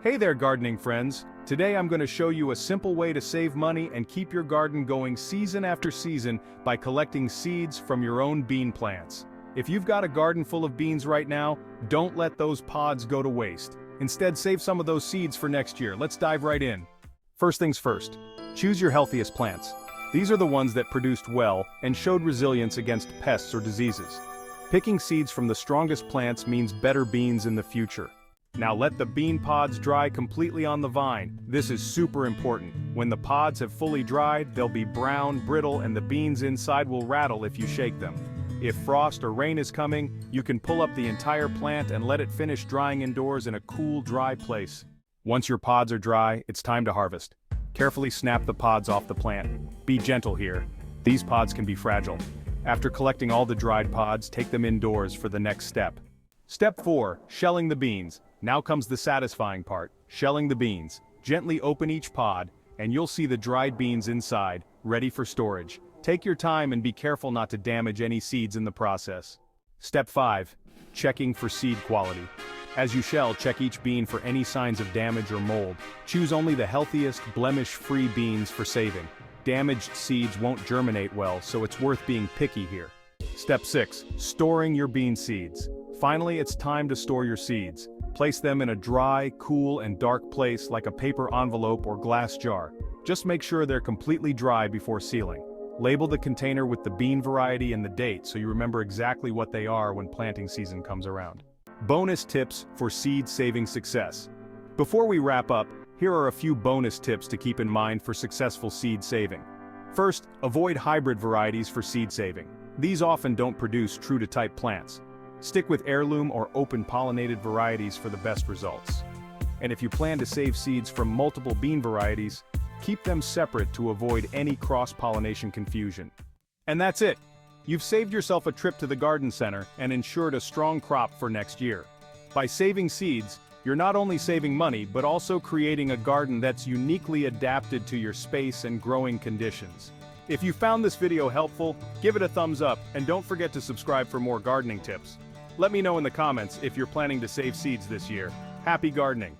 Hey there, gardening friends. Today I'm going to show you a simple way to save money and keep your garden going season after season by collecting seeds from your own bean plants. If you've got a garden full of beans right now, don't let those pods go to waste. Instead, save some of those seeds for next year. Let's dive right in. First things first, choose your healthiest plants. These are the ones that produced well and showed resilience against pests or diseases. Picking seeds from the strongest plants means better beans in the future. Now let the bean pods dry completely on the vine. This is super important. When the pods have fully dried, they'll be brown, brittle, and the beans inside will rattle if you shake them. If frost or rain is coming, you can pull up the entire plant and let it finish drying indoors in a cool, dry place. Once your pods are dry, it's time to harvest. Carefully snap the pods off the plant. Be gentle here. These pods can be fragile. After collecting all the dried pods, take them indoors for the next step. Step 4. Shelling the beans. Now comes the satisfying part, shelling the beans. Gently open each pod, and you'll see the dried beans inside, ready for storage. Take your time and be careful not to damage any seeds in the process. Step 5. Checking for seed quality. As you shell, check each bean for any signs of damage or mold. Choose only the healthiest, blemish-free beans for saving. Damaged seeds won't germinate well, so it's worth being picky here. Step 6. Storing your bean seeds. Finally, it's time to store your seeds. Place them in a dry, cool, and dark place like a paper envelope or glass jar. Just make sure they're completely dry before sealing. Label the container with the bean variety and the date so you remember exactly what they are when planting season comes around. Bonus tips for seed-saving success. Before we wrap up, here are a few bonus tips to keep in mind for successful seed saving. First, avoid hybrid varieties for seed saving. These often don't produce true-to-type plants. Stick with heirloom or open-pollinated varieties for the best results. And if you plan to save seeds from multiple bean varieties, keep them separate to avoid any cross-pollination confusion. And that's it! You've saved yourself a trip to the garden center and ensured a strong crop for next year. By saving seeds, you're not only saving money but also creating a garden that's uniquely adapted to your space and growing conditions. If you found this video helpful, give it a thumbs up and don't forget to subscribe for more gardening tips. Let me know in the comments if you're planning to save seeds this year. Happy gardening!